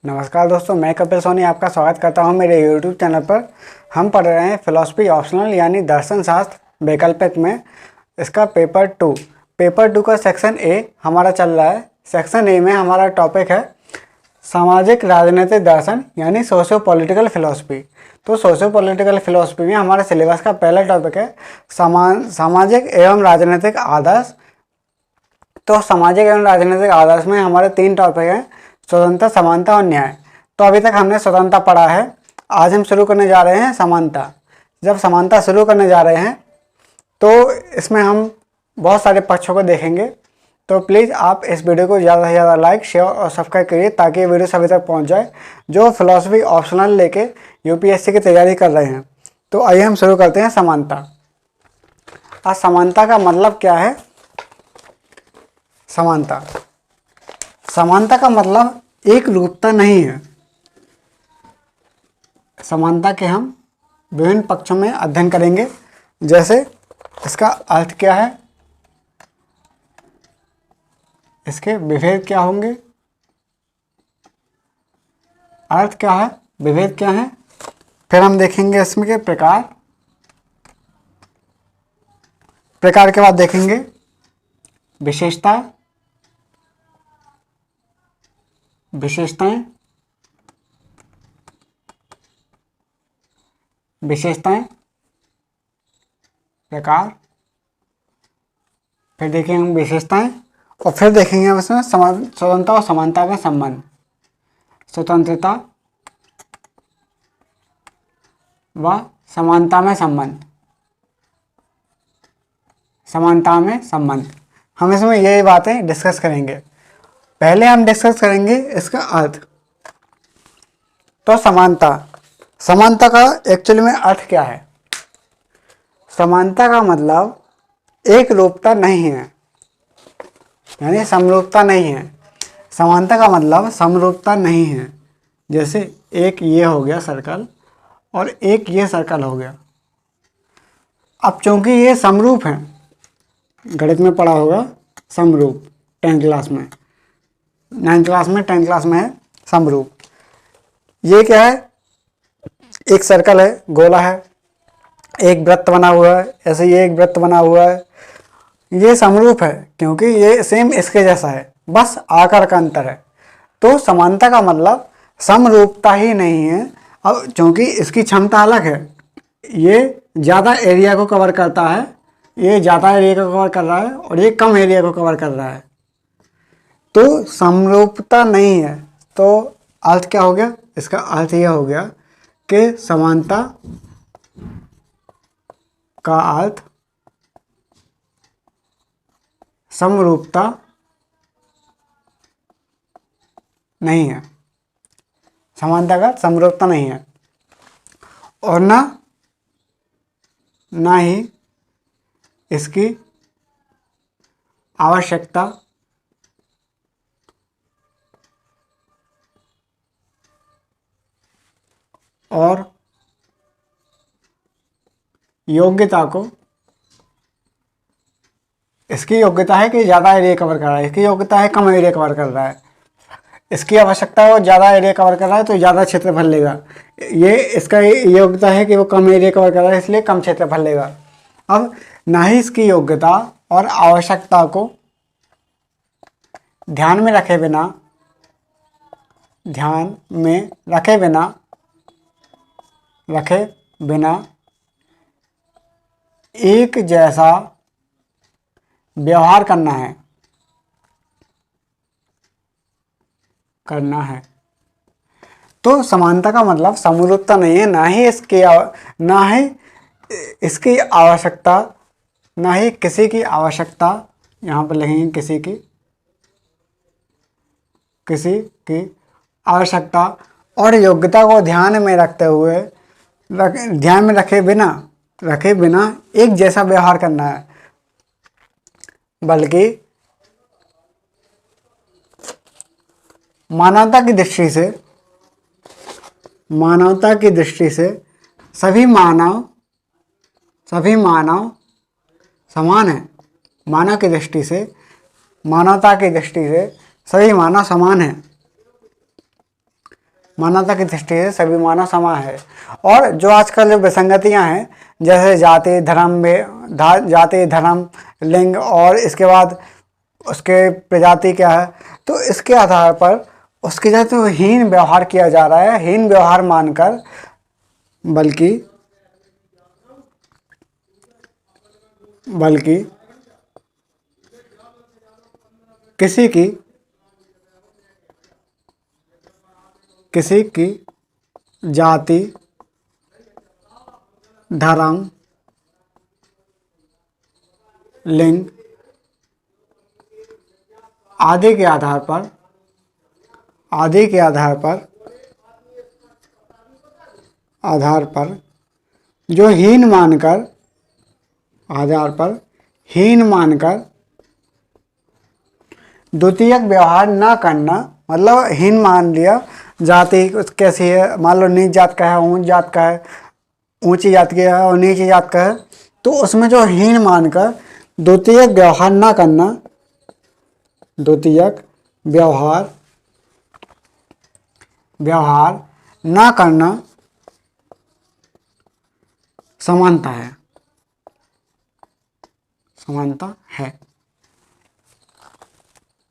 नमस्कार दोस्तों, मैं कपिल सोनी आपका स्वागत करता हूं मेरे YouTube चैनल पर। हम पढ़ रहे हैं फिलॉसफी ऑप्शनल यानी दर्शन शास्त्र वैकल्पिक में इसका पेपर टू का सेक्शन ए हमारा चल रहा है। सेक्शन ए में हमारा टॉपिक है सामाजिक राजनीतिक दर्शन यानी सोशियो पॉलिटिकल फिलॉसफी। तो सोशियो पॉलिटिकल फिलॉसफी में हमारे सिलेबस का पहला टॉपिक है सामाजिक एवं राजनीतिक आदर्श। तो सामाजिक एवं राजनीतिक आदर्श में हमारे 3 टॉपिक हैं, स्वतंत्रता, समानता और न्याय। तो अभी तक हमने स्वतंत्रता पढ़ा है, आज हम शुरू करने जा रहे हैं समानता। जब समानता शुरू करने जा रहे हैं तो इसमें हम बहुत सारे पक्षों को देखेंगे। तो प्लीज़ आप इस वीडियो को ज़्यादा से ज़्यादा लाइक, शेयर और सब्सक्राइब करिए ताकि ये वीडियो सभी तक पहुंच जाए जो फिलॉसफी ऑप्शनल लेके यूपीएससी की तैयारी कर रहे हैं। तो आइए हम शुरू करते हैं समानता। आज समानता का मतलब क्या है? समानता का मतलब एक रूपता नहीं है। समानता के हम विभिन्न पक्षों में अध्ययन करेंगे, जैसे इसका अर्थ क्या है, इसके विभेद क्या होंगे, अर्थ क्या है, विभेद क्या है। फिर हम देखेंगे इसमें के प्रकार के बाद देखेंगे विशेषताएं। प्रकार, फिर देखेंगे हम विशेषताएं और फिर देखेंगे हम इसमें स्वतंत्रता और समानता में संबंध। स्वतंत्रता व समानता में संबंध, हम इसमें यही बातें डिस्कस करेंगे। पहले हम डिस्कस करेंगे इसका अर्थ। तो समानता का एक्चुअली में अर्थ क्या है? समानता का मतलब एक रूपता नहीं है, यानी समरूपता नहीं है। समानता का मतलब समरूपता नहीं है। जैसे एक ये हो गया सर्कल और एक ये सर्कल हो गया। अब चूंकि ये समरूप हैं, गणित में पढ़ा होगा समरूप, 10th क्लास में, 9th क्लास में, 10th क्लास में है समरूप। ये क्या है? एक सर्कल है, गोला है, एक वृत्त बना हुआ है, ऐसे ये एक वृत्त बना हुआ है। ये समरूप है क्योंकि ये सेम इसके जैसा है, बस आकार का अंतर है। तो समानता का मतलब समरूपता ही नहीं है। अब क्योंकि इसकी क्षमता अलग है, ये ज़्यादा एरिया को कवर करता है, ये ज़्यादा एरिया को कवर कर रहा है और ये कम एरिया को कवर कर रहा है, तो समरूपता नहीं है। तो अर्थ क्या हो गया? इसका अर्थ यह हो गया कि समानता का अर्थ समरूपता नहीं है। समानता का समरूपता नहीं है और ना ही इसकी आवश्यकता और योग्यता को, इसकी योग्यता है कि ज़्यादा एरिया कवर कर रहा है, इसकी योग्यता है कम एरिया कवर कर रहा है। इसकी आवश्यकता है वो ज़्यादा एरिया कवर कर रहा है तो ज़्यादा क्षेत्रफल लेगा। ये इसका योग्यता है कि वो कम एरिया कवर कर रहा है इसलिए कम क्षेत्रफल लेगा। अब ना ही इसकी योग्यता और आवश्यकता को ध्यान में रखे बिना एक जैसा व्यवहार करना है। तो समानता का मतलब समरूपता नहीं है, ना ही इसकी आवश्यकता, ना ही किसी की आवश्यकता, यहाँ पर लिखेंगे किसी की आवश्यकता और योग्यता को ध्यान में रखे बिना एक जैसा व्यवहार करना है, बल्कि मानवता की दृष्टि से सभी मानव समान हैं। मानवता की दृष्टि से सभी मानव समान हैं। मानवता की दृष्टि से सभी मानव समान है। और जो आजकल जो विसंगतियां हैं, जैसे जाति धर्म में जाति धर्म लिंग और इसके बाद उसके प्रजाति क्या है, तो इसके आधार पर उसके साथ तो हीन व्यवहार किया जा रहा है, हीन व्यवहार मानकर, बल्कि किसी की जाति धर्म लिंग आदि के आधार पर जो हीन मानकर द्वितीयक व्यवहार ना करना, मतलब हीन मान लिया, जाति कैसी है, मान लो नीच जात का है, ऊंच जात का है, ऊंची जात का है और नीची जात का है, तो उसमें जो हीन मानकर द्वितीयक व्यवहार ना करना, द्वितीयक व्यवहार ना करना समानता है।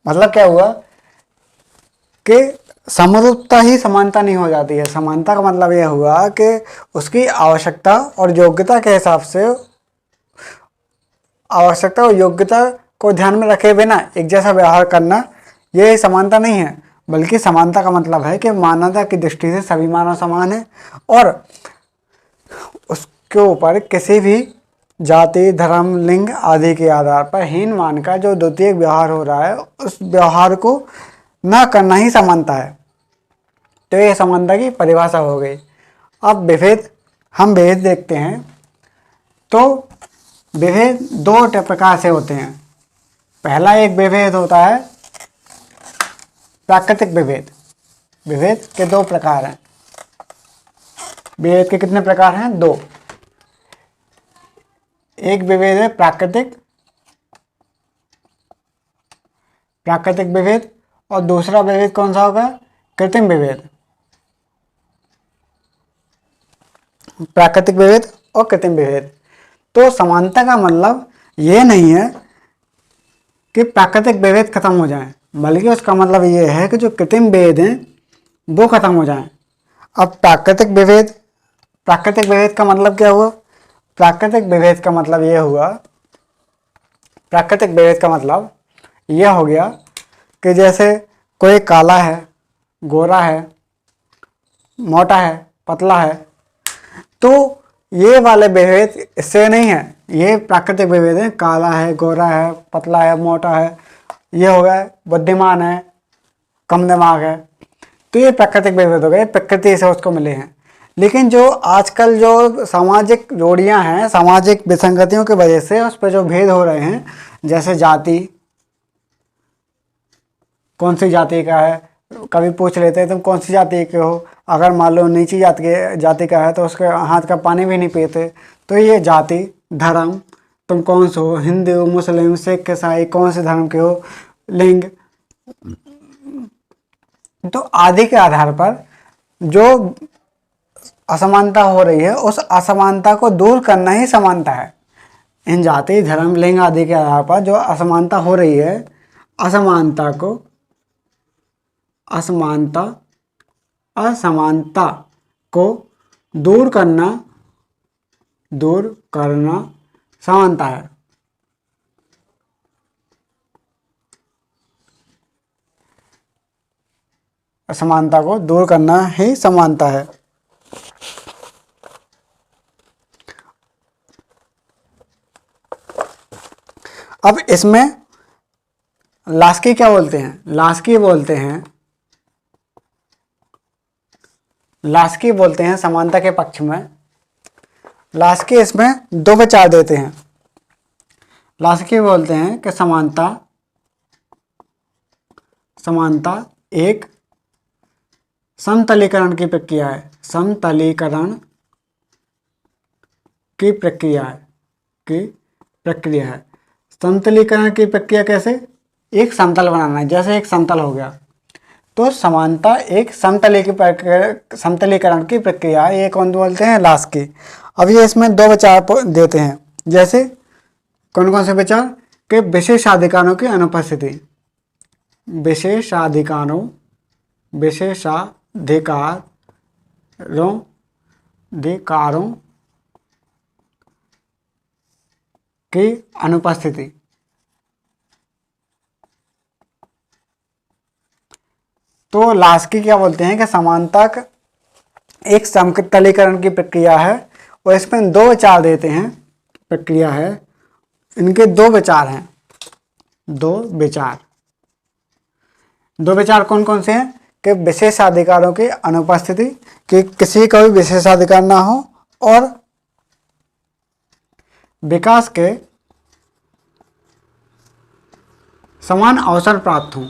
मतलब क्या हुआ कि समरूपता ही समानता नहीं हो जाती है। समानता का मतलब यह हुआ कि उसकी आवश्यकता और योग्यता के हिसाब से, आवश्यकता और योग्यता को ध्यान में रखे बिना एक जैसा व्यवहार करना, यह समानता नहीं है। बल्कि समानता का मतलब है कि मानवता की दृष्टि से सभी मानव समान है और उसके ऊपर किसी भी जाति धर्म लिंग आदि के आधार पर हीन मानकर जो द्वितीय व्यवहार हो रहा है, उस व्यवहार को न करना ही समानता है। तो यह समानता की परिभाषा हो गई। अब हम विभेद देखते हैं। तो विभेद दो प्रकार से होते हैं। पहला एक विभेद होता है प्राकृतिक विभेद। विभेद के दो प्रकार हैं। विभेद के कितने प्रकार हैं? दो। एक विभेद है प्राकृतिक विभेद और दूसरा विभेद कौन सा होगा? कृत्रिम विभेद। प्राकृतिक विभेद और कृत्रिम विभेद। तो समानता का मतलब ये नहीं है कि प्राकृतिक विभेद खत्म हो जाए, बल्कि उसका मतलब ये है कि जो कृत्रिम विभेद हैं वो खत्म हो जाएं। अब प्राकृतिक विभेद का मतलब क्या हुआ? प्राकृतिक विभेद का मतलब यह हो गया कि जैसे कोई काला है, गोरा है, मोटा है, पतला है, तो ये वाले विभेद इससे नहीं है। ये प्राकृतिक विभेद है। काला है, गोरा है, पतला है, मोटा है, ये हो गया बुद्धिमान है, कम दिमाग है, तो ये प्राकृतिक विभेद हो गए, प्रकृति से उसको मिले हैं। लेकिन जो आजकल जो सामाजिक जोड़ियां हैं, सामाजिक विसंगतियों की वजह से उस पर जो भेद हो रहे हैं, जैसे जाति, कौन सी जाति का है, कभी पूछ लेते हैं तुम कौन सी जाति के हो, अगर मान लो नीची जाति का है तो उसके हाथ का पानी भी नहीं पीते। तो ये जाति धर्म, तुम कौन से हो, हिंदू मुस्लिम सिख ईसाई, कौन से धर्म के हो, लिंग, तो आदि के आधार पर जो असमानता हो रही है, उस असमानता को दूर करना ही समानता है। इन जाति धर्म लिंग आदि के आधार पर जो असमानता हो रही है, असमानता को दूर करना समानता है। असमानता को दूर करना ही समानता है। अब इसमें लास्की क्या बोलते हैं? लास्की बोलते हैं समानता के पक्ष में। लास्की इसमें दो विचार देते हैं। लास्की बोलते हैं कि समानता एक समतलीकरण की प्रक्रिया है। समतलीकरण की प्रक्रिया कैसे? एक समतल बनाना है। जैसे एक समतल हो गया, तो समानता एक समतलीकरण की प्रक्रिया है, ये कौन बोलते हैं? लास्की। अब ये इसमें दो विचार देते हैं, जैसे कौन कौन से विचार कि विशेषाधिकारों की अनुपस्थिति, विशेषाधिकारों अधिकारों की अनुपस्थिति, तो लास्की क्या बोलते हैं कि समानता एक समतलीकरण की प्रक्रिया है, और इसमें दो विचार देते हैं, प्रक्रिया है, इनके दो विचार हैं, दो विचार कौन कौन से हैं कि विशेषाधिकारों की अनुपस्थिति, कि किसी का भी विशेषाधिकार ना हो, और विकास के समान अवसर प्राप्त हों,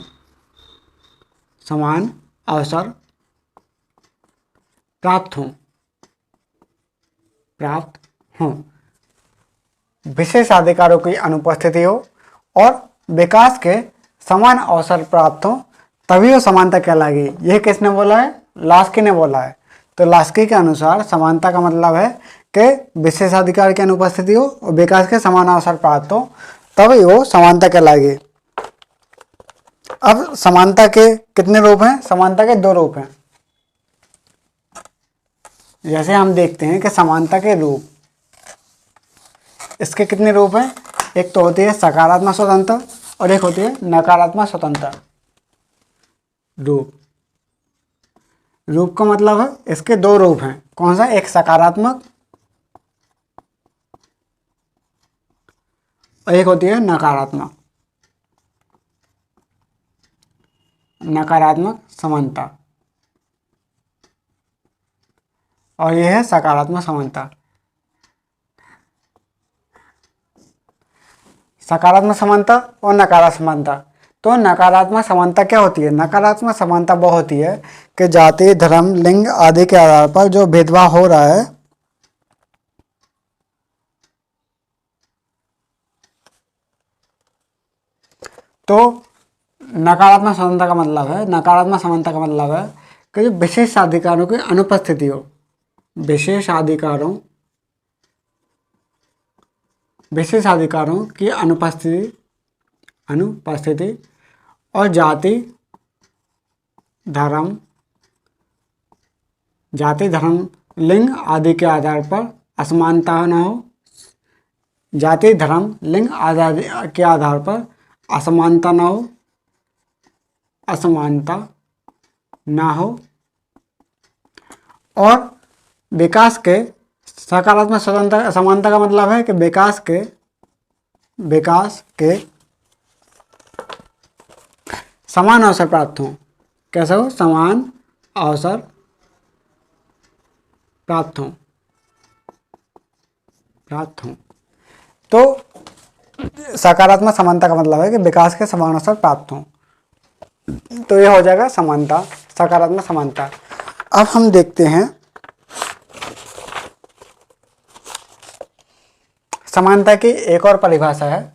समान अवसर प्राप्त हों, विशेषाधिकारों की अनुपस्थिति हो और विकास के समान अवसर प्राप्त हो, तभी वो समानता कहलाएगी। यह किसने बोला है? लास्की ने बोला है। तो लास्की के अनुसार समानता का मतलब है कि विशेषाधिकार की अनुपस्थिति हो और विकास के समान अवसर प्राप्त हो, तभी वो समानता कहलाएगी। अब समानता के कितने रूप हैं? समानता के दो रूप हैं। जैसे हम देखते हैं कि समानता के रूप, इसके कितने रूप हैं? एक तो होती है सकारात्मक स्वतंत्रता और एक होती है नकारात्मक स्वतंत्रता। रूप का मतलब है इसके दो रूप हैं। कौन सा? एक सकारात्मक और एक होती है नकारात्मक समानता, और यह है सकारात्मक समानता। सकारात्मक समानता और नकारात्मक समानता। तो नकारात्मक समानता क्या होती है? नकारात्मक समानता वो होती है कि जाति, धर्म, लिंग आदि के आधार पर जो भेदभाव हो रहा है, तो नकारात्मक समानता का मतलब है, नकारात्मक समानता का मतलब है कि जो विशेषाधिकारों की अनुपस्थिति हो, विशेषाधिकारों की अनुपस्थिति और जाति, धर्म, लिंग आदि के आधार पर असमानता न हो, जाति, धर्म, लिंग आदि के आधार पर असमानता ना हो, और विकास के सकारात्मक स्वतंत्रता समानता का मतलब है कि विकास के समान अवसर प्राप्त हों। कैसा हो? समान अवसर प्राप्त हों। तो सकारात्मक समानता का मतलब है कि विकास के समान अवसर प्राप्त हों। तो यह हो जाएगा समानता, सकारात्मक समानता। अब हम देखते हैं समानता की एक और परिभाषा है,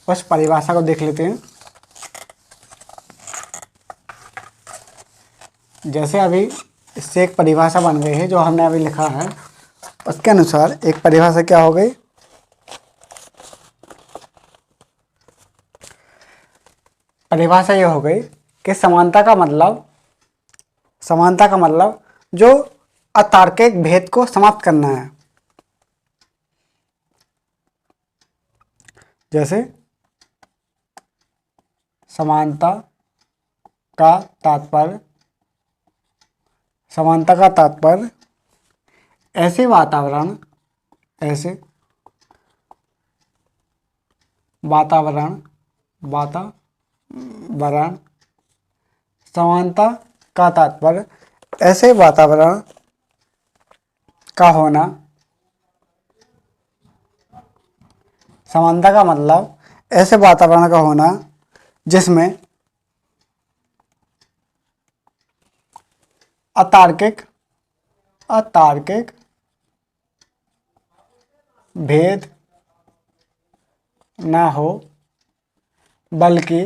उस परिभाषा को देख लेते हैं। जैसे अभी इससे एक परिभाषा बन गई है जो हमने अभी लिखा है, उसके अनुसार एक परिभाषा क्या हो गई? परिभाषा ये हो गई कि समानता का मतलब जो अतार्किक भेद को समाप्त करना है। जैसे समानता का तात्पर्य ऐसे वातावरण समानता का तात्पर्य ऐसे वातावरण का होना, समानता का मतलब ऐसे वातावरण का होना जिसमें अतार्किक भेद ना हो, बल्कि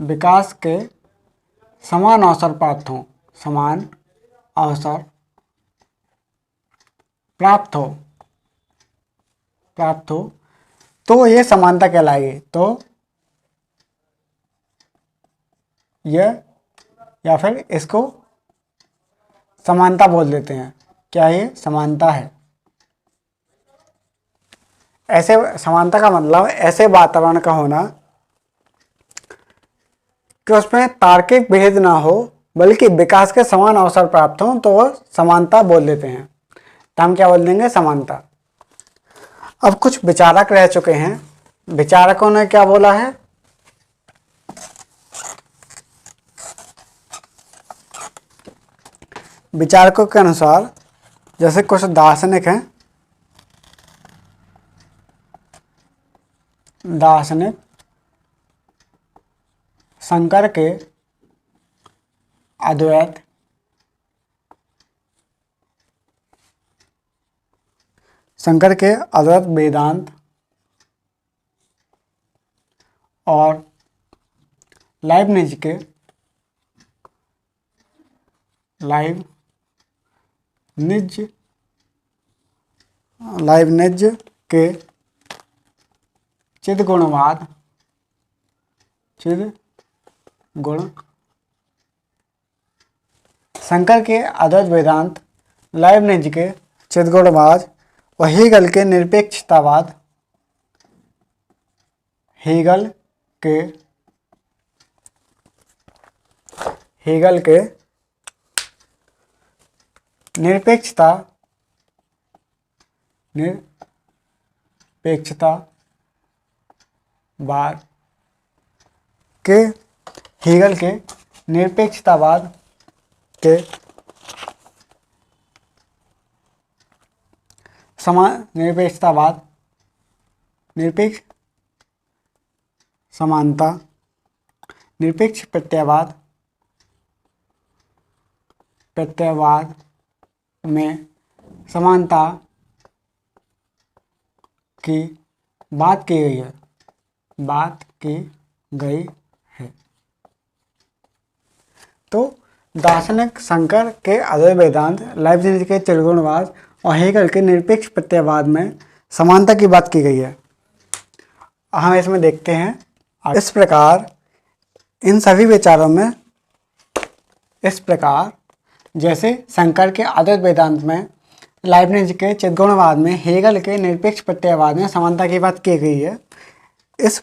विकास के समान अवसर प्राप्त हो तो ये समानता कहलाएगी। तो यह या फिर इसको समानता बोल देते हैं। क्या ये समानता है? ऐसे समानता का मतलब ऐसे वातावरण का होना कि उसमें तार्किक भेद ना हो, बल्कि विकास के समान अवसर प्राप्त हो, तो वह समानता बोल देते हैं। तो हम क्या बोल देंगे? समानता। अब कुछ विचारक रह चुके हैं, विचारकों ने क्या बोला है? विचारकों के अनुसार जैसे कुछ दार्शनिक हैं, दार्शनिक शंकर के अद्वैत वेदांत और लाइबनिज के चिदगुणवाद शंकर के अद्वैत वेदांत, लाइबनिज के चिदगुणवाद और हेगल के निरपेक्षतावाद, हेगल के निरपेक्षतावाद के हेगल के निरपेक्षतावाद के निरपेक्ष समानता, निरपेक्ष प्रत्ययवाद में समानता की बात की गई है। तो दार्शनिक शंकर के अद्वैत वेदांत, लाइबनिज के चिदगुणवाद और हेगल के निरपेक्ष प्रत्ययवाद में समानता की बात की गई है। हम इसमें देखते हैं इस प्रकार इन सभी विचारों में, इस प्रकार जैसे शंकर के अद्वैत वेदांत में, लाइबनिज के चिदगुणवाद में, हेगल के निरपेक्ष प्रत्ययवाद में समानता की बात की गई है। इस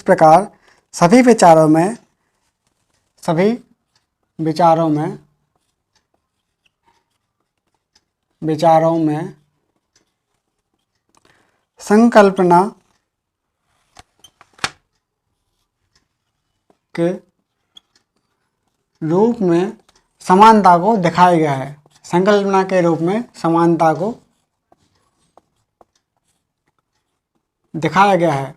प्रकार सभी विचारों में संकल्पना के रूप में समानता को दिखाया गया है। संकल्पना के रूप में समानता को दिखाया गया है।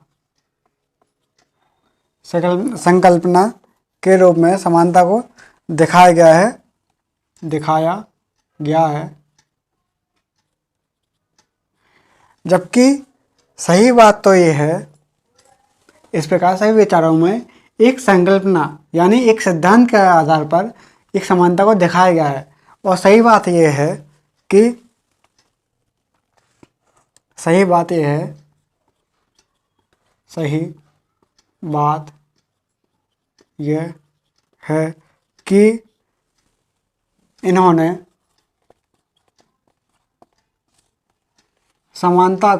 संकल्पना के रूप में समानता को दिखाया गया है। जबकि सही बात तो ये है, इस प्रकार सभी विचारों में एक संकल्पना यानी एक सिद्धांत के आधार पर एक समानता को दिखाया गया है। और सही बात यह है कि इन्होंने समानता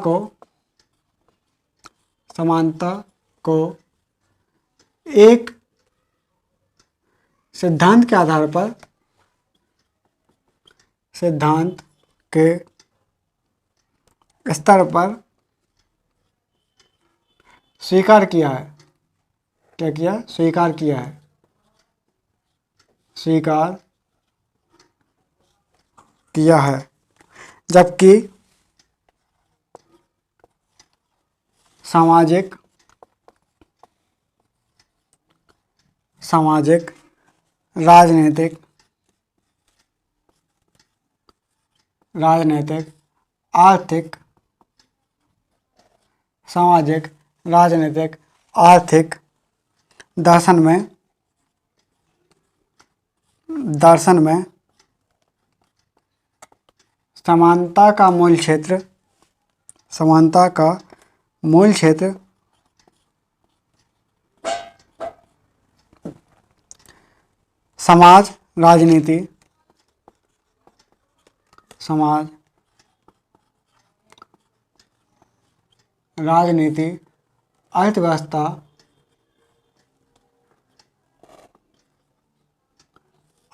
को एक सिद्धांत के आधार पर, सिद्धांत के स्तर पर स्वीकार किया है। क्या किया? स्वीकार किया है। जबकि सामाजिक, राजनीतिक राजनीतिक, आर्थिक, सामाजिक, राजनीतिक, आर्थिक, दर्शन में समानता का मूल क्षेत्र, समानता का मूल क्षेत्र समाज, राजनीति, समाज, राजनीति, अर्थव्यवस्था,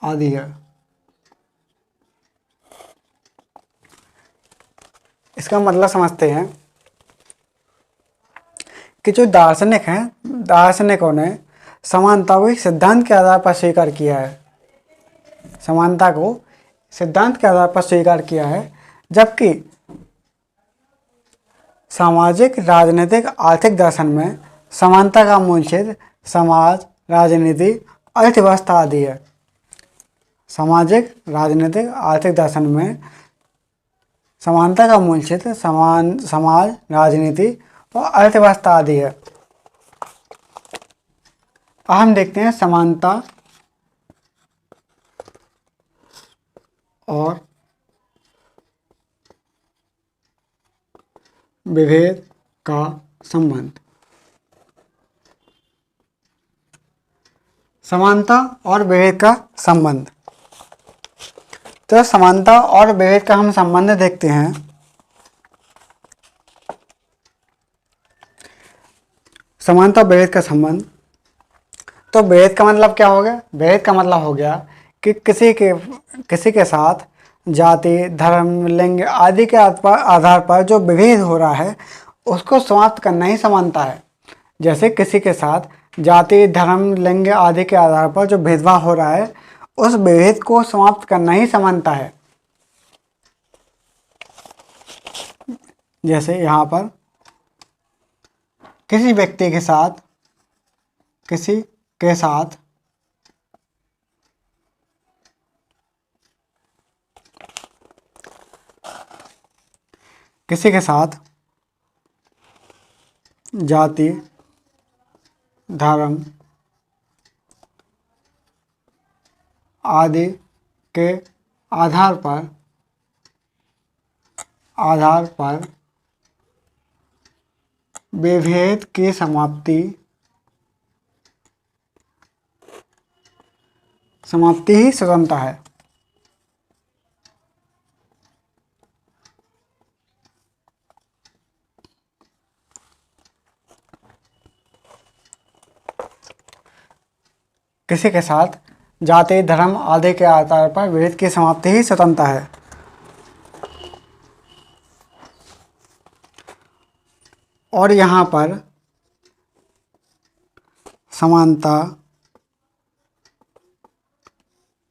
आदि है। इसका मतलब समझते हैं कि जो दार्शनिक हैं, दार्शनिकों ने समानता को एक सिद्धांत के आधार पर स्वीकार किया है, समानता को सिद्धांत के आधार पर स्वीकार किया है, जबकि सामाजिक, राजनीतिक, आर्थिक दर्शन में समानता का मूल क्षेत्र समाज, राजनीति, अर्थव्यवस्था आदि है। सामाजिक, राजनीतिक, आर्थिक दर्शन में समानता का मूल क्षेत्र समाज, राजनीति और अर्थव्यवस्था आदि है। अब हम देखते हैं समानता और विभेद का संबंध। समानता और विभेद का संबंध। तो समानता और विभेद का हम संबंध देखते हैं। समानता और विभेद का संबंध, तो विभेद का मतलब क्या हो गया? विभेद का मतलब हो गया कि किसी के साथ जाति, धर्म, लिंग आदि के आधार पर जो विभेद हो रहा है उसको समाप्त करना ही समानता है। जैसे किसी के साथ जाति, धर्म, लिंग आदि के आधार पर जो भेदभाव हो रहा है उस विभेद को समाप्त करना ही समानता है। जैसे यहाँ पर किसी व्यक्ति के साथ किसी के साथ जाति, धर्म आदि के आधार पर विभेद की समाप्ति ही स्वतंत्रता है। किसी के साथ जाति, धर्म आदि के आधार पर विभेद की समाप्ति ही स्वतंत्रता है। और यहाँ पर समानता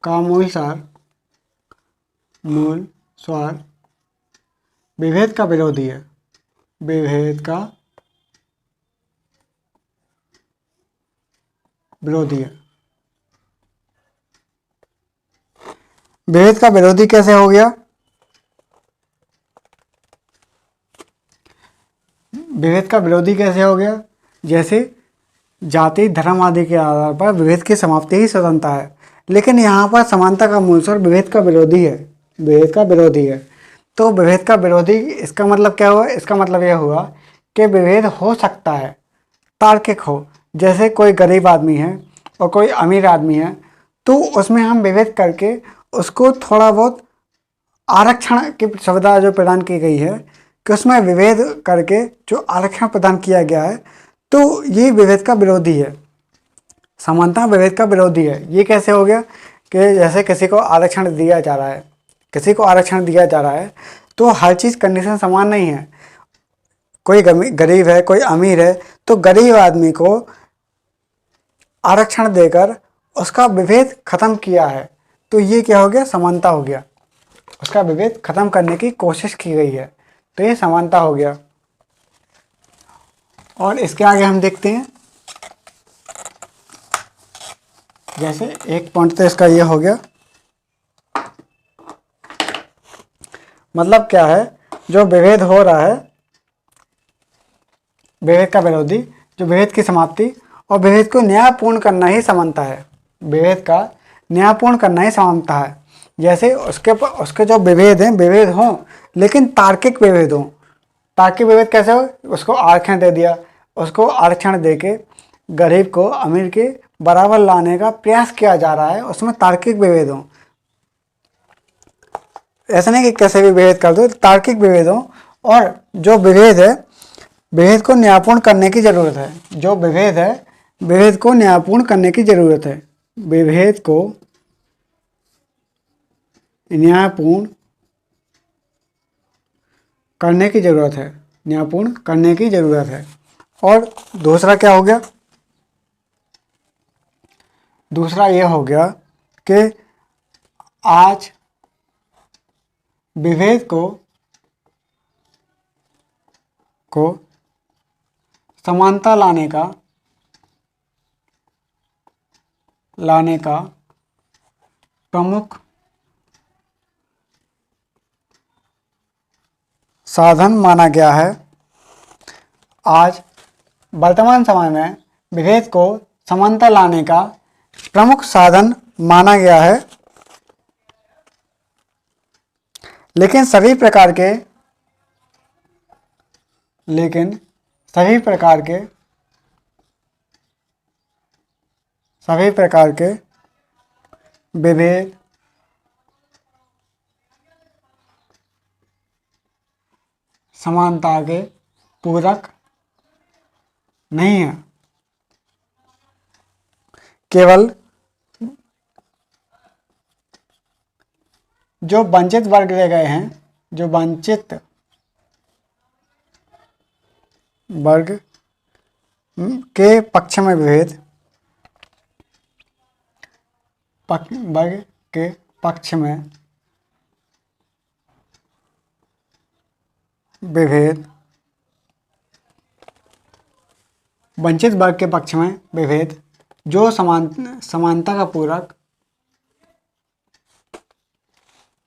का मूल स्वर विभेद का विरोधी है। विभेद का विरोधी है। विभेद का विरोधी कैसे हो गया? विभेद का विरोधी कैसे हो गया? जैसे जाति, धर्म आदि के आधार पर विभेद की समाप्ति ही स्वतंत्रता है, लेकिन यहाँ पर समानता का मूल स्वर विभेद का विरोधी है। विभेद का विरोधी है। तो विभेद का विरोधी, इसका मतलब क्या हुआ? इसका मतलब यह हुआ कि विभेद हो सकता है, तार्किक हो। जैसे कोई गरीब आदमी है और कोई अमीर आदमी है, तो उसमें हम विभेद करके उसको थोड़ा बहुत आरक्षण की सुविधा जो प्रदान की गई है कि उसमें विभेद करके जो आरक्षण प्रदान किया गया है, तो ये विभेद का विरोधी है। समानता विभेद का विरोधी है। ये कैसे हो गया कि जैसे किसी को आरक्षण दिया जा रहा है, तो हर चीज़ कंडीशन समान नहीं है। कोई गरीब है, कोई अमीर है, तो गरीब आदमी को आरक्षण देकर उसका विभेद खत्म किया है, तो ये क्या हो गया? समानता हो गया। उसका विभेद खत्म करने की कोशिश की गई है, तो ये समानता हो गया। और इसके आगे हम देखते हैं, जैसे एक पॉइंट तो इसका ये हो गया। मतलब क्या है, जो विभेद हो रहा है, विभेद का विरोधी, जो विभेद की समाप्ति और विभेद को न्यायपूर्ण करना ही समानता है। विभेद का न्यायपूर्ण करना ही समानता है। जैसे उसके जो विभेद हैं, विभेद हों लेकिन तार्किक विभेद हों। तार्किक विभेद कैसे हो, उसको आरक्षण दे दिया, उसको आरक्षण देके गरीब को अमीर के बराबर लाने का प्रयास किया जा रहा है, उसमें तार्किक विभेद हो। ऐसा नहीं कि कैसे भी विभेद कर दो, तार्किक विभेद हो। और जो विभेद है, विभेद को न्यायपूर्ण करने की जरूरत है। जो विभेद है, विभेद को न्यायपूर्ण करने की जरूरत है। विभेद को न्यायपूर्ण करने की जरूरत है, न्यायपूर्ण करने की जरूरत है। और दूसरा क्या हो गया, दूसरा ये हो गया कि आज विभेद को समानता लाने का प्रमुख साधन माना गया है। आज वर्तमान समय में विभेद को समानता लाने का प्रमुख साधन माना गया है। लेकिन सभी प्रकार के विभेद समानता के पूरक नहीं है। केवल जो वंचित वर्ग रह गए हैं, जो वंचित वर्ग के पक्ष में विभेद, वर्ग के पक्ष में विभेद, वंचित वर्ग के पक्ष में विभेद जो समानता का पूरक,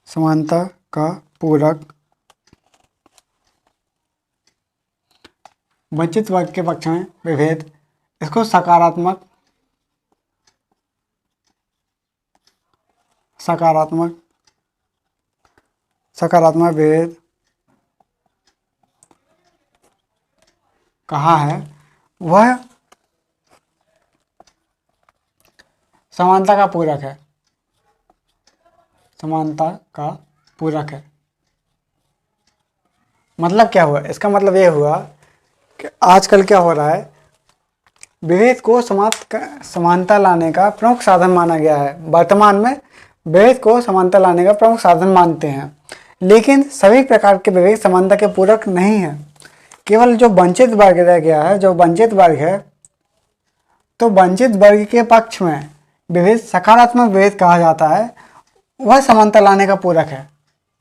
समानता का पूरक, वंचित वर्ग के पक्ष में विभेद, इसको सकारात्मक विभेद कहा है। वह समानता का पूरक है, समानता का पूरक है। मतलब क्या हुआ, इसका मतलब ये हुआ कि आजकल क्या हो रहा है, विभेद को समानता लाने का प्रमुख साधन माना गया है। वर्तमान में विभेद को समानता लाने का प्रमुख साधन मानते हैं, लेकिन सभी प्रकार के विभेद समानता के पूरक नहीं है। केवल जो वंचित वर्ग रह गया है, जो वंचित वर्ग है, तो वंचित वर्ग के पक्ष में विभेद सकारात्मक विभेद कहा जाता है, वह समानता लाने का पूरक है।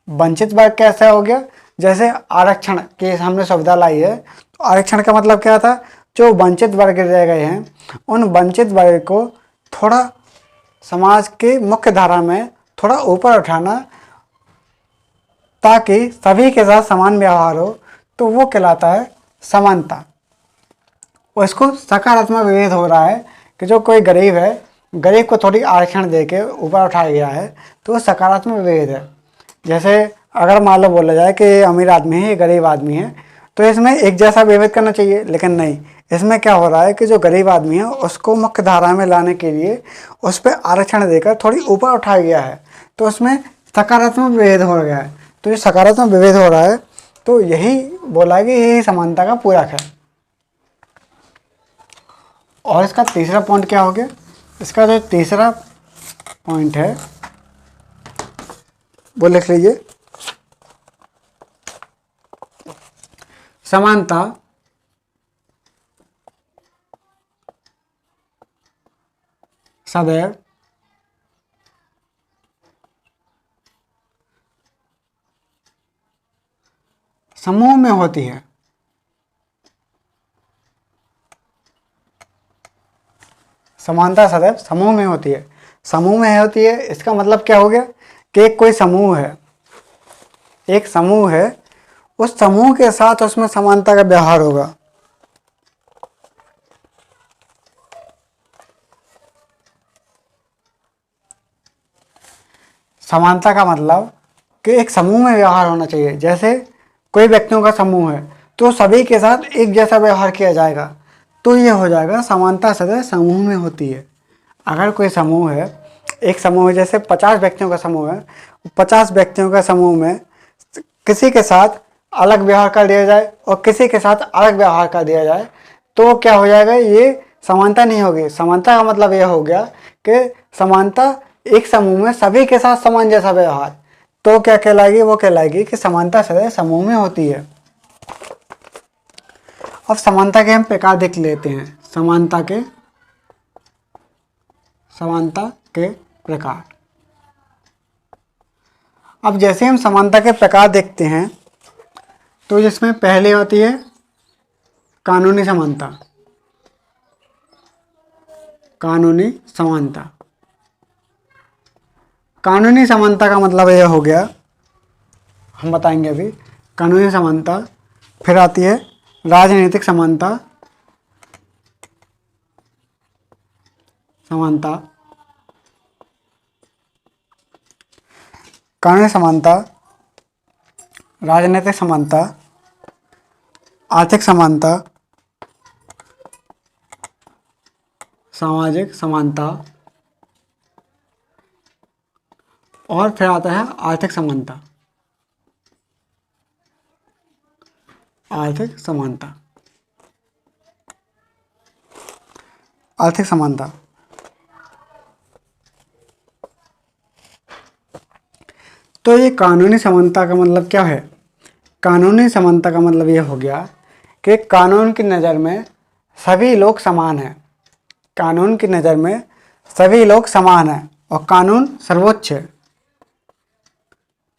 वंचित वर्ग कैसा हो गया, जैसे आरक्षण की हमने सुविधा लाई है, तो आरक्षण का मतलब क्या था, जो वंचित वर्ग रह गए हैं उन वंचित वर्ग को थोड़ा समाज के मुख्य धारा में थोड़ा ऊपर उठाना, ताकि सभी के साथ समान व्यवहार हो, तो वो कहलाता है समानता। और इसको सकारात्मक विभेद हो रहा है कि जो कोई गरीब है, गरीब को थोड़ी आरक्षण देके ऊपर उठाया गया है, तो वो सकारात्मक विभेद है। जैसे अगर मान लो बोला जाए कि अमीर आदमी है, गरीब आदमी है, तो इसमें एक जैसा विभेद करना चाहिए, लेकिन नहीं, इसमें क्या हो रहा है कि जो गरीब आदमी है उसको मुख्य धारा में लाने के लिए उस पर आरक्षण देकर थोड़ी ऊपर उठाया गया है, तो उसमें सकारात्मक विभेद हो गया है। तो ये सकारात्मक विभेद हो रहा है, तो यही बोला कि यही समानता का पूरक है। और इसका तीसरा पॉइंट क्या हो गया, इसका जो तीसरा पॉइंट है वो लिख लीजिए, समानता सदैव समूह में होती है। समानता सदैव समूह में होती है। समूह में होती है, इसका मतलब क्या हो गया कि कोई समूह है, एक समूह है, उस समूह के साथ उसमें समानता का व्यवहार होगा। समानता का मतलब कि एक समूह में व्यवहार होना चाहिए। जैसे कोई व्यक्तियों का समूह है तो सभी के साथ एक जैसा व्यवहार किया जाएगा, तो ये हो जाएगा समानता सदैव समूह में होती है। अगर कोई समूह है, एक समूह है, जैसे 50 व्यक्तियों का समूह है, 50 व्यक्तियों का समूह में किसी के साथ अलग व्यवहार कर दिया जाए और किसी के साथ अलग व्यवहार कर दिया जाए, तो क्या हो जाएगा, ये समानता नहीं होगी। समानता का मतलब यह हो गया कि समानता एक समूह में सभी के साथ समान जैसा व्यवहार, तो क्या कहलाएगी, वो कहलाएगी कि समानता सदैव समूह में होती है। अब समानता के हम प्रकार देख लेते हैं। समानता के प्रकार। अब जैसे हम समानता के प्रकार देखते हैं तो जिसमें पहले होती है कानूनी समानता। कानूनी समानता, कानूनी समानता का मतलब यह हो गया, हम बताएंगे अभी। कानूनी समानता, फिर आती है राजनीतिक समानता। कानूनी समानता, राजनीतिक समानता, आर्थिक समानता, सामाजिक समानता, और फिर आता है आर्थिक समानता। आर्थिक समानता, आर्थिक समानता। तो ये कानूनी समानता का मतलब क्या है? कानूनी समानता का मतलब ये हो गया कि कानून की नज़र में सभी लोग समान हैं। कानून की नज़र में सभी लोग समान हैं और कानून सर्वोच्च है।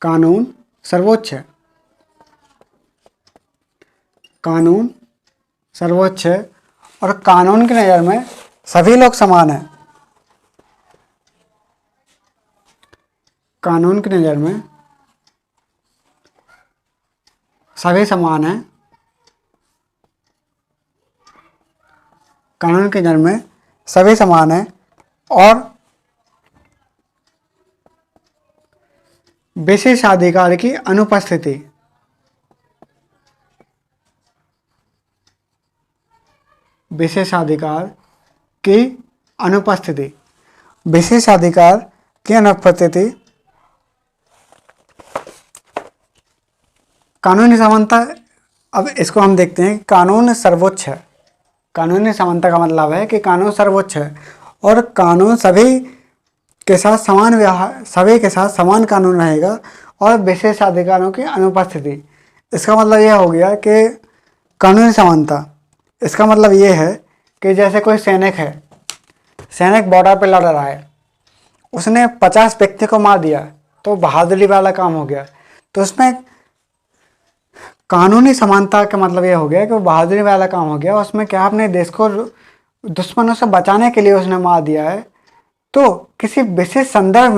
कानून सर्वोच्च है। कानून सर्वोच्च है और कानून की नज़र में सभी लोग समान हैं। कानून की नज़र में सभी समान हैं। कानून की नज़र में सभी समान हैं और विशेषाधिकार की अनुपस्थिति, विशेषाधिकार की अनुपस्थिति, विशेषाधिकार की अनुपस्थिति। कानूनी समानता, अब इसको हम देखते हैं। कानून सर्वोच्च है। कानूनी समानता का मतलब है कि कानून सर्वोच्च है और कानून सभी के साथ समान व्यवहार, सभी के साथ समान कानून रहेगा और विशेषाधिकारों की अनुपस्थिति। इसका मतलब यह हो गया कि कानूनी समानता, इसका मतलब ये है कि जैसे कोई सैनिक है, सैनिक बॉर्डर पर लड़ रहा है, उसने 50 व्यक्ति को मार दिया तो बहादुरी वाला काम हो गया। तो उसमें कानूनी समानता का मतलब यह हो गया कि वो बहादुरी वाला काम हो गया। उसमें क्या, अपने देश को दुश्मनों से बचाने के लिए उसने मार दिया है। तो किसी विशेष संदर्भ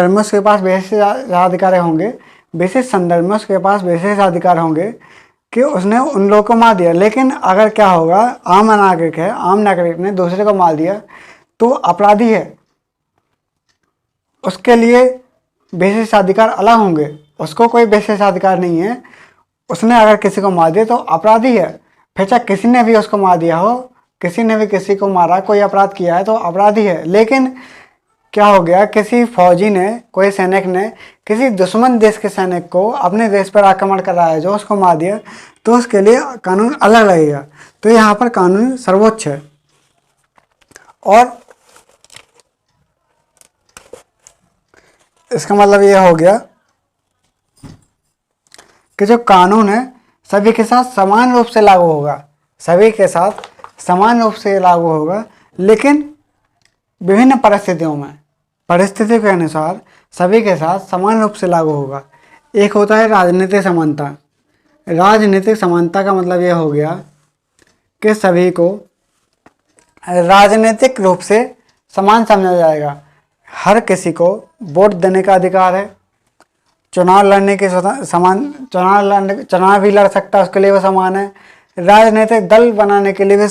में उसके पास विशेषाधिकार होंगे। विशेष संदर्भ में उसके पास विशेषाधिकार होंगे कि उसने उन लोगों को मार दिया। लेकिन अगर क्या होगा, आम नागरिक है, आम नागरिक ने दूसरे को मार दिया तो अपराधी है, उसके लिए विशेषाधिकार अलग होंगे। उसको कोई विशेषाधिकार नहीं है। उसने अगर किसी को मार दिया तो अपराधी है। फिर चाहे किसी ने भी उसको मार दिया हो, किसी ने भी किसी को मारा, कोई अपराध किया है तो अपराधी है। लेकिन क्या हो गया, किसी फौजी ने, कोई सैनिक ने किसी दुश्मन देश के सैनिक को अपने देश पर आक्रमण करा है, जो उसको मार दिया, तो उसके लिए कानून अलग लगेगा। तो यहाँ पर कानून सर्वोच्च है। और इसका मतलब यह हो गया कि जो कानून है सभी के साथ समान रूप से लागू होगा। सभी के साथ समान रूप से लागू होगा, लेकिन विभिन्न परिस्थितियों में, परिस्थिति के अनुसार सभी के साथ समान रूप से लागू होगा। एक होता है राजनीतिक समानता। राजनीतिक समानता का मतलब यह हो गया कि सभी को राजनीतिक रूप से समान समझा जाएगा। हर किसी को वोट देने का अधिकार है, चुनाव लड़ने के समान, चुनाव भी लड़ सकता है, उसके लिए वो समान है। राजनीतिक दल बनाने के लिए भी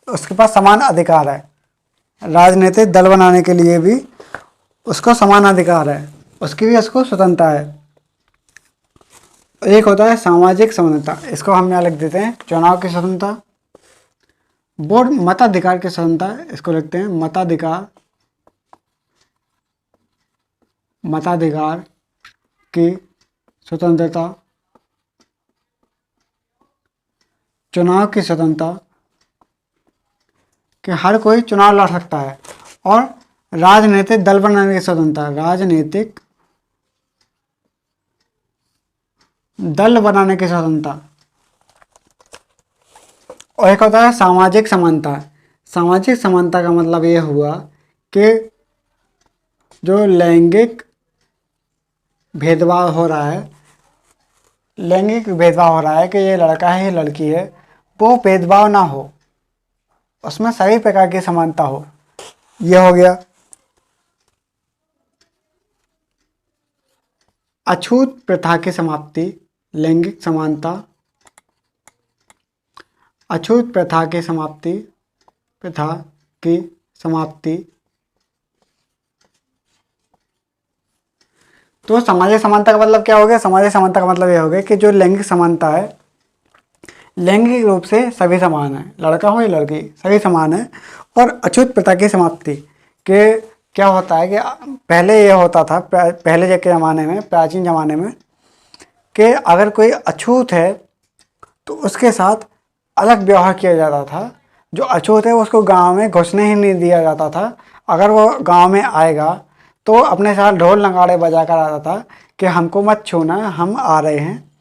उसके पास समान अधिकार है। राजनीतिक दल बनाने के लिए भी उसको समान अधिकार है, उसकी भी उसको स्वतंत्रता है। एक होता है सामाजिक समानता, इसको हम यहाँ लिख देते हैं चुनाव की स्वतंत्रता। वोट मताधिकार की स्वतंत्रता, इसको लिखते हैं मताधिकार, मताधिकार की स्वतंत्रता। चुनाव की स्वतंत्रता कि हर कोई चुनाव लड़ सकता है। और राजनीतिक दल बनाने की स्वतंत्रता, राजनीतिक दल बनाने की स्वतंत्रता। और एक होता है सामाजिक समानता। सामाजिक समानता का मतलब ये हुआ कि जो लैंगिक भेदभाव हो रहा है, लैंगिक भेदभाव हो रहा है कि ये लड़का है ये लड़की है, वो भेदभाव ना हो, उसमें सभी प्रकार की समानता हो। यह हो गया। अछूत प्रथा की समाप्ति, लैंगिक समानता, अछूत प्रथा की समाप्ति, प्रथा की समाप्ति। तो सामाजिक समानता का मतलब क्या हो गया? सामाजिक समानता का मतलब यह हो गया कि जो लैंगिक समानता है, लैंगिक रूप से सभी समान है, लड़का हो या लड़की सभी समान है। और अछूत प्रथा की समाप्ति के क्या होता है कि पहले यह होता था, पहले के ज़माने में, प्राचीन ज़माने में, कि अगर कोई अछूत है तो उसके साथ अलग व्यवहार किया जाता था। जो अछूत है उसको गांव में घुसने ही नहीं दिया जाता था। अगर वो गांव में आएगा तो अपने साथ ढोल नगाड़े बजा कर आता था कि हमको मत छूना, हम आ रहे हैं।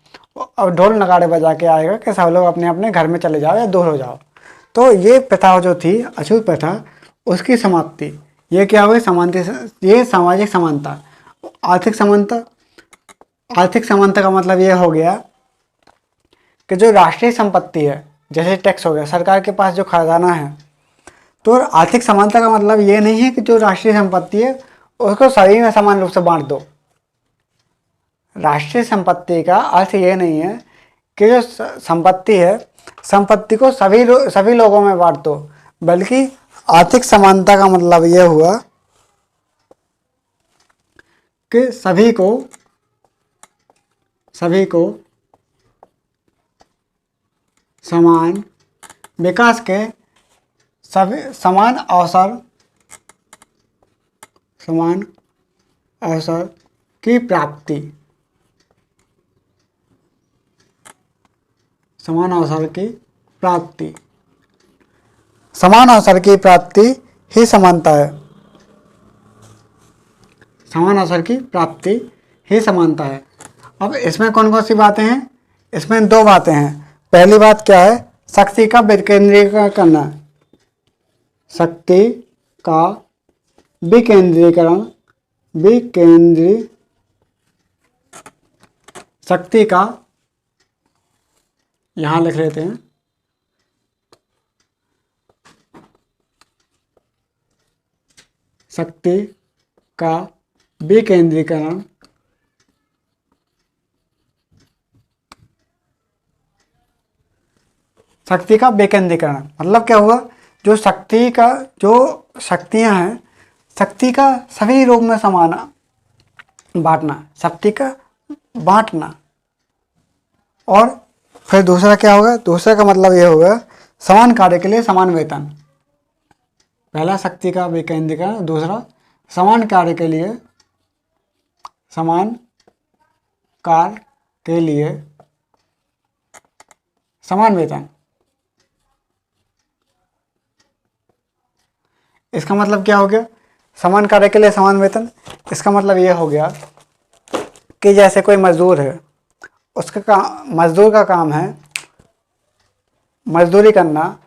और ढोल नगाड़े बजा के आएगा कि सब लोग अपने अपने घर में चले जाओ या दूर हो जाओ। तो ये प्रथा जो थी, अछूत प्रथा, उसकी समाप्ति। ये क्या हुई? समानता। ये सामाजिक समानता। आर्थिक समानता, आर्थिक समानता का मतलब ये हो गया कि जो राष्ट्रीय संपत्ति है, जैसे टैक्स हो गया, सरकार के पास जो खजाना है, तो आर्थिक समानता का मतलब ये नहीं है कि जो राष्ट्रीय संपत्ति है उसको सभी में समान रूप से बांट दो। राष्ट्रीय संपत्ति का अर्थ ये नहीं है कि जो संपत्ति है, संपत्ति को सभी लोगों में बांट दो, बल्कि आर्थिक समानता का मतलब ये हुआ कि सभी को समान विकास के समान अवसर की प्राप्ति, समान अवसर की प्राप्ति, समान अवसर की प्राप्ति ही समानता है। समान अवसर की प्राप्ति ही समानता है। अब इसमें कौन कौन सी बातें हैं? इसमें दो बातें हैं। पहली बात क्या है? शक्ति का विकेंद्रीकरण करना, शक्ति का विकेंद्रीकरण, शक्ति का, यहां लिख लेते हैं, शक्ति का विकेंद्रीकरण, शक्ति का विकेंद्रीकरण मतलब क्या हुआ? जो शक्तियां हैं, शक्ति का सभी रूप में समान बांटना, शक्ति का बांटना। और फिर दूसरा क्या होगा? दूसरा का मतलब ये होगा समान कार्य के लिए समान वेतन। पहला शक्ति का विकेंद्रीकरण, दूसरा समान कार्य के लिए, समान कार्य के लिए समान वेतन। इसका मतलब क्या हो गया? समान कार्य के लिए समान वेतन। इसका मतलब ये हो गया कि जैसे कोई मजदूर है, उसका मजदूर का काम है मजदूरी करना,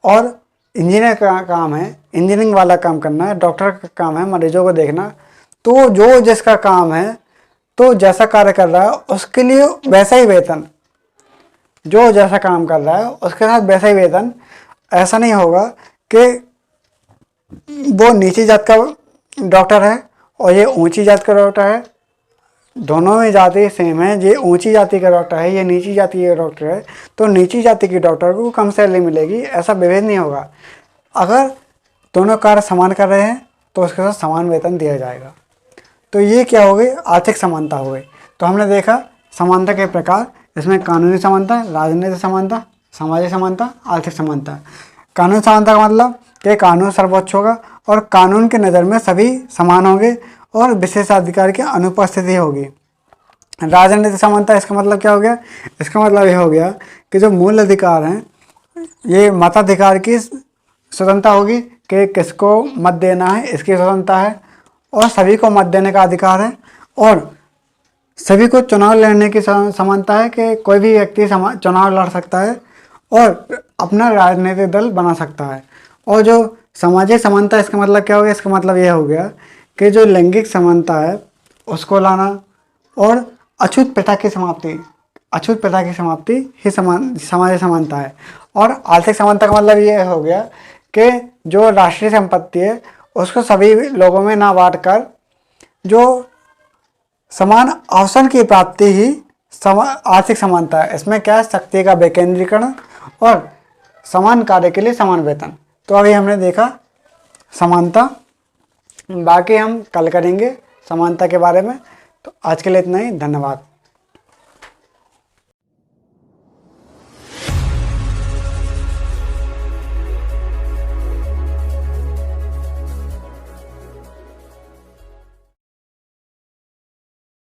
और इंजीनियर का काम है इंजीनियरिंग वाला काम करना, डॉक्टर का काम है मरीजों को देखना। तो जो जिसका काम है, तो जैसा कार्य कर रहा है उसके लिए वैसा ही वेतन, जो जैसा काम कर रहा है उसके साथ वैसा ही वेतन। ऐसा नहीं होगा कि वो नीची जात का डॉक्टर है और ये ऊंची जात का डॉक्टर है, दोनों में जाति सेम है, ये ऊंची जाति का डॉक्टर है, ये नीची जाति का डॉक्टर है, तो नीची जाति के डॉक्टर को कम सैलरी मिलेगी, ऐसा विभेद नहीं होगा। अगर दोनों कार्य समान कर रहे हैं तो उसके साथ समान वेतन दिया जाएगा। तो ये क्या हो गई, आर्थिक समानता हो गई। तो हमने देखा समानता के प्रकार, इसमें कानूनी समानता, राजनीतिक समानता, सामाजिक समानता, आर्थिक समानता। कानूनी समानता का मतलब कि कानून सर्वोच्च होगा और कानून की नज़र में सभी समान होंगे और विशेषाधिकार की अनुपस्थिति होगी। राजनीतिक समानता, इसका मतलब क्या हो गया, इसका मतलब यह हो गया कि जो मूल अधिकार हैं, ये मताधिकार की स्वतंत्रता होगी कि किसको मत देना है, इसकी स्वतंत्रता है, और सभी को मत देने का अधिकार है, और सभी को चुनाव लड़ने की समानता है कि कोई भी व्यक्ति चुनाव लड़ सकता है और अपना राजनीतिक दल बना सकता है। और जो सामाजिक समानता, इसका मतलब क्या हो गया, इसका मतलब यह हो गया कि जो लैंगिक समानता है उसको लाना, और अछूत प्रथा की समाप्ति, अछूत प्रथा की समाप्ति ही सामाजिक समानता है। और आर्थिक समानता का मतलब ये हो गया कि जो राष्ट्रीय संपत्ति है उसको सभी लोगों में ना बांट कर जो समान अवसर की प्राप्ति ही आर्थिक समानता है। इसमें क्या है, शक्ति का विकेंद्रीकरण और समान कार्य के लिए समान वेतन। तो अभी हमने देखा समानता, बाकी हम कल करेंगे समानता के बारे में। तो आज के लिए इतना ही, धन्यवाद।